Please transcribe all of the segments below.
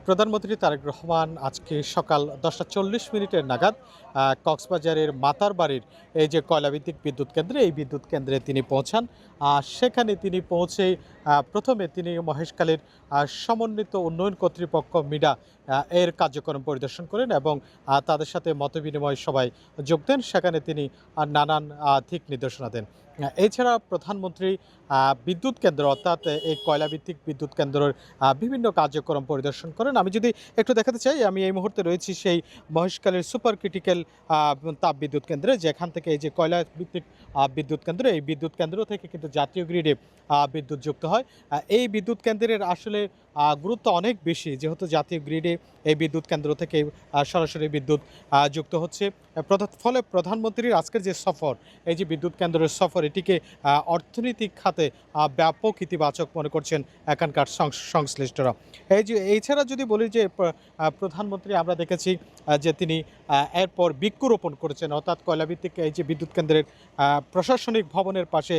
প্রধানমন্ত্রী তারেক রহমান আজকে সকাল 10টা 40 মিনিটের নাগাদ কক্সবাজারের মাতারবাড়ির এই যে কয়লাভিত্তিক বিদ্যুৎ কেন্দ্রে এই বিদ্যুৎ কেন্দ্রে তিনি পৌঁছান। সেখানে তিনি পৌঁছে প্রথমে তিনি মহেশখালীর সমন্বিত উন্নয়ন কর্তৃপক্ষ মিডা এর কার্যক্রম পরিদর্শন করেন এবং তাদের সাথে মতবিনিময় সভায় যোগ দেন। সেখানে তিনি নানান দিক নির্দেশনা দেন। এছাড়া প্রধানমন্ত্রী বিদ্যুৎ কেন্দ্র অর্থাৎ এই কয়লাভিত্তিক বিদ্যুৎ কেন্দ্রের বিভিন্ন কার্যক্রম পরিদর্শন করেন। আমি যদি একটু দেখাতে চাই, আমি এই মুহূর্তে রয়েছি সেই মহেশখালীর সুপার ক্রিটিক্যাল তাপ বিদ্যুৎ কেন্দ্রে, যেখান থেকে এই যে কয়লা ভিত্তিক বিদ্যুৎ কেন্দ্র, এই বিদ্যুৎ কেন্দ্র থেকে কিন্তু জাতীয় গ্রিডে বিদ্যুৎ যুক্ত হয়। এই বিদ্যুৎ কেন্দ্রের আসলে গুরুত্ব অনেক বেশি, যেহেতু জাতীয় গ্রিডে এই বিদ্যুৎ কেন্দ্র থেকে সরাসরি বিদ্যুৎ যুক্ত হচ্ছে। ফলে প্রধানমন্ত্রীর আজকের যে সফর, এই যে বিদ্যুৎ কেন্দ্রের সফর, এটিকে অর্থনৈতিক খাতে ব্যাপক ইতিবাচক মনে করছেন এখানকার সংশ্লিষ্টরা। এছাড়া যদি বলি যে প্রধানমন্ত্রী আমরা দেখেছি যে তিনি এরপর বৃক্ষরোপণ করেছেন, অর্থাৎ কয়লাভিত্তিক এই যে বিদ্যুৎ কেন্দ্রের প্রশাসনিক ভবনের পাশে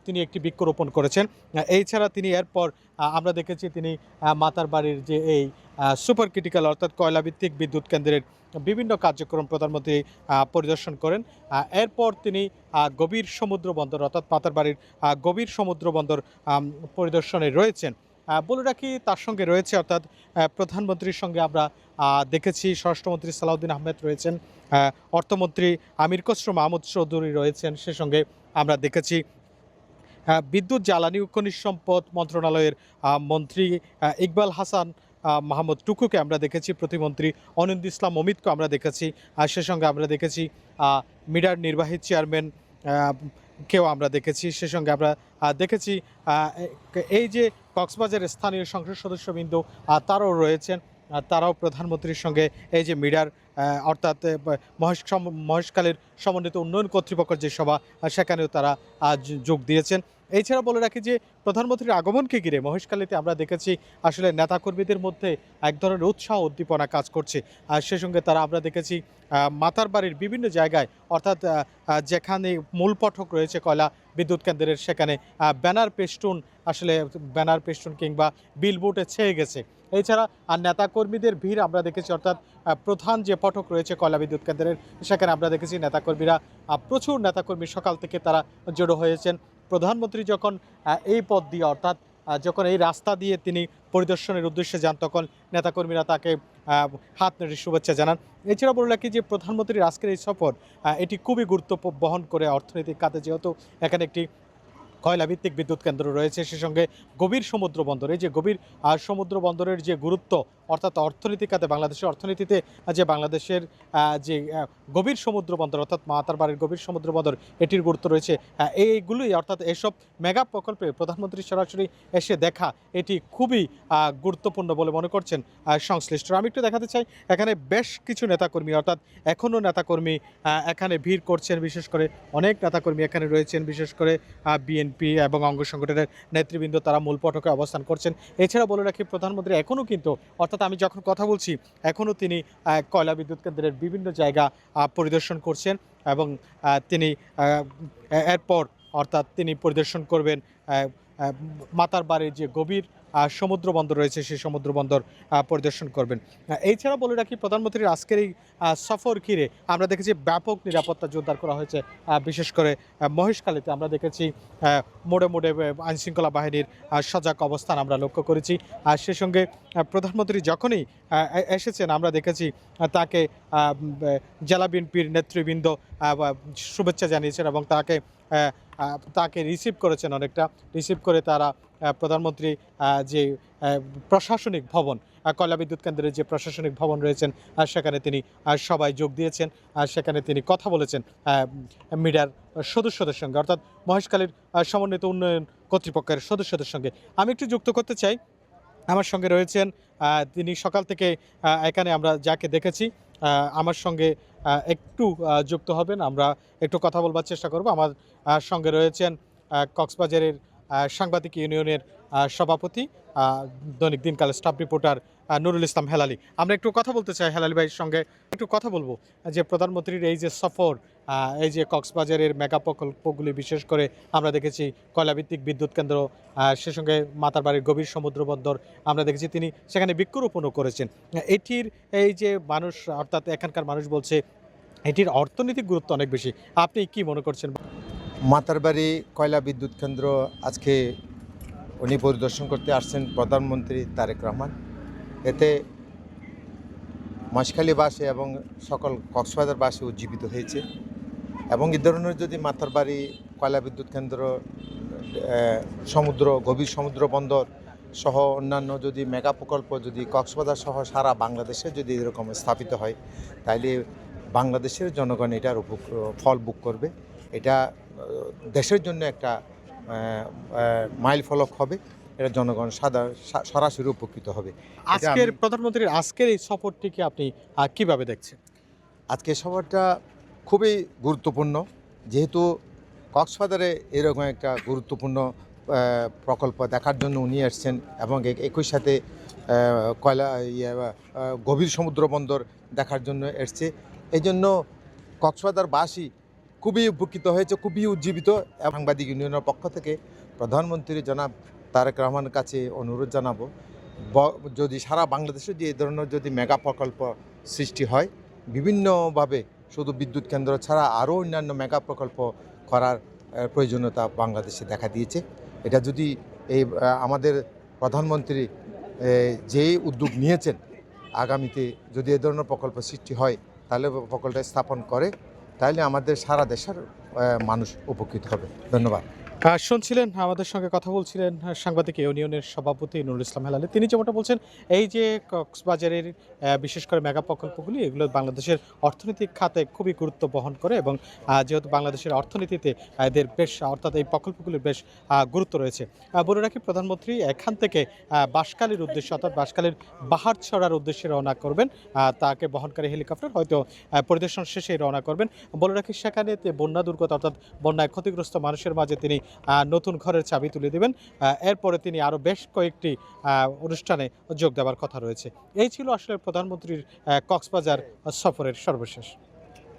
তিনি একটি বৃক্ষরোপণ করেছেন। এছাড়া তিনি এরপর আমরা দেখেছি তিনি মাতারবাড়ির যে এই সুপার ক্রিটিক্যাল অর্থাৎ কয়লাভিত্তিক বিদ্যুৎ কেন্দ্রের বিভিন্ন কার্যক্রম প্রধানমন্ত্রী পরিদর্শন করেন। এরপর তিনি গভীর সমুদ্র বন্দর অর্থাৎ মাতারবাড়ির গভীর সমুদ্র বন্দর পরিদর্শনে রয়েছেন। বলে রাখি তার সঙ্গে রয়েছে অর্থাৎ প্রধানমন্ত্রীর সঙ্গে আমরা দেখেছি স্বরাষ্ট্রমন্ত্রী সালাউদ্দিন আহমেদ রয়েছেন, অর্থমন্ত্রী আমির খসরু মাহমুদ চৌধুরী রয়েছেন, সে সঙ্গে আমরা দেখেছি বিদ্যুৎ জ্বালানি ও খনিজ সম্পদ মন্ত্রণালয়ের মন্ত্রী ইকবাল হাসান মাহমুদ টুকুকে আমরা দেখেছি, প্রতিমন্ত্রী অনিন্দ ইসলাম অমিতকে আমরা দেখেছি, সে সঙ্গে আমরা দেখেছি মিডার নির্বাহী চেয়ারম্যান কেও আমরা দেখেছি, সে সঙ্গে আমরা দেখেছি এই যে কক্সবাজারের স্থানীয় সংসদ সদস্যবৃন্দ তারাও রয়েছেন। তারাও প্রধানমন্ত্রীর সঙ্গে এই যে মিডার অর্থাৎ মহেশখালীর সমন্বিত উন্নয়ন কর্তৃপক্ষের যে সভা, সেখানেও তারা যোগ দিয়েছেন। এছাড়া বলে রাখি যে প্রধানমন্ত্রীর আগমনকে ঘিরে মহেশখালীতে আমরা দেখেছি আসলে নেতাকর্মীদের মধ্যে এক ধরনের উৎসাহ উদ্দীপনা কাজ করছে। সে সঙ্গে তারা আমরা দেখেছি মাতারবাড়ির বিভিন্ন জায়গায় অর্থাৎ যেখানে মূল ফটক রয়েছে কয়লা বিদ্যুৎ কেন্দ্রের, সেখানে ব্যানার পেস্টুন কিংবা বিলবোর্ডে ছেয়ে গেছে। এছাড়া নেতাকর্মীদের ভিড় আমরা দেখেছি, অর্থাৎ প্রধান যে ফটক রয়েছে কয়লা বিদ্যুৎ কেন্দ্রের, সেখানে আমরা দেখেছি নেতাকর্মীরা প্রচুর নেতাকর্মী সকাল থেকে তারা জড়ো হয়েছেন। প্রধানমন্ত্রী যখন এই পথ দিয়ে অর্থাৎ যখন এই রাস্তা দিয়ে তিনি পরিদর্শনের উদ্দেশ্যে যান, তখন নেতাকর্মীরা তাকে হাত নেড়ে শুভেচ্ছা জানান। এছাড়া বলে রাখি যে প্রধানমন্ত্রীর আজকের এই সফর এটি খুবই গুরুত্ব বহন করে অর্থনৈতিক খাতে, যেহেতু এখানে একটি কয়লাভিত্তিক বিদ্যুৎ কেন্দ্র রয়েছে, সে সঙ্গে গভীর সমুদ্র বন্দর, এই যে গভীর সমুদ্র বন্দরের যে গুরুত্ব অর্থাৎ অর্থনীতি খাতে বাংলাদেশের অর্থনীতিতে যে বাংলাদেশের যে গভীর সমুদ্র বন্দর অর্থাৎ মাতারবাড়ির গভীর সমুদ্র বন্দর, এটির গুরুত্ব রয়েছে। এইগুলোই অর্থাৎ এসব মেগা প্রকল্পে প্রধানমন্ত্রী সরাসরি এসে দেখা এটি খুবই গুরুত্বপূর্ণ বলে মনে করছেন সংশ্লিষ্টরা। আমি একটু দেখাতে চাই, এখানে বেশ কিছু নেতাকর্মী অর্থাৎ এখনও নেতাকর্মী এখানে ভিড় করছেন, বিশেষ করে অনেক নেতাকর্মী এখানে রয়েছেন, বিশেষ করে বিএনপি এবং অঙ্গ সংগঠনের নেতৃবৃন্দ তারা মূল ফটকে অবস্থান করছেন। এছাড়া বলে রাখি প্রধানমন্ত্রী এখনও কিন্তু অর্থাৎ আমি যখন কথা বলছি এখনও তিনি কয়লা বিদ্যুৎ কেন্দ্রের বিভিন্ন জায়গা পরিদর্শন করছেন এবং তিনি এরপর অর্থাৎ তিনি পরিদর্শন করবেন মাতারবাড়ির যে গভীর সমুদ্র বন্দর রয়েছে, সেই সমুদ্র বন্দর পরিদর্শন করবেন। এছাড়া বলে রাখি প্রধানমন্ত্রীর আজকের এই সফর ঘিরে আমরা দেখেছি ব্যাপক নিরাপত্তা জোরদার করা হয়েছে। বিশেষ করে মহেশখালীতে আমরা দেখেছি মোড়ে মোড়ে আইনশৃঙ্খলা বাহিনীর সজাগ অবস্থান আমরা লক্ষ্য করেছি। আর সে সঙ্গে প্রধানমন্ত্রী যখনই এসেছেন আমরা দেখেছি তাকে জেলা বিএনপির নেতৃবৃন্দ শুভেচ্ছা জানিয়েছেন এবং তাকে রিসিভ করেছেন, অনেকটা রিসিভ করে তারা প্রধানমন্ত্রী যে প্রশাসনিক ভবন কয়লা বিদ্যুৎ কেন্দ্রের যে প্রশাসনিক ভবন রয়েছেন সেখানে তিনি সবাই যোগ দিয়েছেন। সেখানে তিনি কথা বলেছেন মিডিয়ার সদস্যদের সঙ্গে অর্থাৎ মহেশখালীর সমন্বিত উন্নয়ন কর্তৃপক্ষের সদস্যদের সঙ্গে। আমি একটু যুক্ত করতে চাই, আমার সঙ্গে রয়েছেন তিনি সকাল থেকে এখানে আমরা যাকে দেখেছি আমার সঙ্গে একটু যুক্ত হবেন, আমরা একটু কথা বলবার চেষ্টা করব। আমার সঙ্গে রয়েছেন কক্সবাজারের সাংবাদিক ইউনিয়নের সভাপতি, দৈনিক দিনকাল স্টাফ রিপোর্টার নুরুল ইসলাম হেলালি। আমরা একটু কথা বলতে চাই হেলালি ভাইয়ের সঙ্গে, একটু কথা বলবো যে প্রধানমন্ত্রীর এই যে সফর, এই যে কক্সবাজারের মেগা প্রকল্পগুলি, বিশেষ করে আমরা দেখেছি কয়লাভিত্তিক বিদ্যুৎ কেন্দ্র, সে সঙ্গে মাতারবাড়ির গভীর সমুদ্র বন্দর, আমরা দেখেছি তিনি সেখানে বৃক্ষরোপণও করেছেন। এটির এই যে মানুষ, অর্থাৎ এখানকার মানুষ বলছে এটির অর্থনৈতিক গুরুত্ব অনেক বেশি। আপনি কি মনে করছেন? মাতারবাড়ি কয়লা বিদ্যুৎ কেন্দ্র আজকে উনি পরিদর্শন করতে আসছেন প্রধানমন্ত্রী তারেক রহমান। এতে মহেশখালীবাসী এবং সকল কক্সবাজারবাসী উজ্জীবিত হয়েছে এবং এই ধরনের যদি মাতারবাড়ি কয়লা বিদ্যুৎ কেন্দ্র, গভীর সমুদ্র বন্দর সহ অন্যান্য যদি মেগা প্রকল্প যদি কক্সবাজার সহ সারা বাংলাদেশে যদি এরকম স্থাপিত হয়, তাইলে বাংলাদেশের জনগণ এটার ফল ভোগ করবে। এটা দেশের জন্য একটা মাইল ফলক হবে, এটা জনগণ সরাসরি উপকৃত হবে। আজকের প্রধানমন্ত্রীর আজকের এই সফরটিকে আপনি কিভাবে দেখছেন? আজকের সফরটা খুবই গুরুত্বপূর্ণ, যেহেতু কক্সবাজারে এরকম একটা গুরুত্বপূর্ণ প্রকল্প দেখার জন্য উনি এসছেন এবং একই সাথে গভীর সমুদ্র বন্দর দেখার জন্য এসছে। এই জন্য কক্সবাজারবাসী খুবই উপকৃত হয়েছে, খুবই উজ্জীবিত। সাংবাদিক ইউনিয়নের পক্ষ থেকে প্রধানমন্ত্রী জনাব তারেক রহমানের কাছে অনুরোধ জানাবো, যদি সারা বাংলাদেশে যে এই ধরনের যদি মেগা প্রকল্প সৃষ্টি হয়, বিভিন্নভাবে শুধু বিদ্যুৎ কেন্দ্র ছাড়া আরও অন্যান্য মেগা প্রকল্প করার প্রয়োজনীয়তা বাংলাদেশে দেখা দিয়েছে। এটা যদি এই আমাদের প্রধানমন্ত্রী যে উদ্যোগ নিয়েছেন, আগামীতে যদি এই ধরনের প্রকল্প সৃষ্টি হয়, তাহলে প্রকল্পটা স্থাপন করে, তাহলে আমাদের সারা দেশের মানুষ উপকৃত হবে। ধন্যবাদ। শুনছিলেন, আমাদের সঙ্গে কথা বলছিলেন সাংবাদিক ইউনিয়নের সভাপতি নুরুল ইসলাম হেলালি। তিনি যেমনটা বলছেন, এই যে কক্সবাজারের বিশেষ করে মেগা প্রকল্পগুলি, এগুলো বাংলাদেশের অর্থনৈতিক খাতে খুবই গুরুত্ব বহন করে এবং যেহেতু বাংলাদেশের অর্থনীতিতে এদের বেশ, অর্থাৎ এই প্রকল্পগুলির বেশ গুরুত্ব রয়েছে। বলে রাখি, প্রধানমন্ত্রী এখান থেকে বাঁশখালীর উদ্দেশ্যে, অর্থাৎ বাঁশখালীর বাহার ছড়ার উদ্দেশ্যে রওনা করবেন। তাকে বহনকারী হেলিকপ্টার হয়তো পরিদর্শন শেষেই রওনা করবেন। বলে রাখি, সেখানে বন্যা দুর্গত, অর্থাৎ বন্যায় ক্ষতিগ্রস্ত মানুষের মাঝে তিনি নতুন ঘরের চাবি তুলে দেবেন। এরপরে তিনি আরও বেশ কয়েকটি অনুষ্ঠানে যোগ দেওয়ার কথা রয়েছে। এই ছিল আসলে প্রধানমন্ত্রীর কক্সবাজার সফরের সর্বশেষ।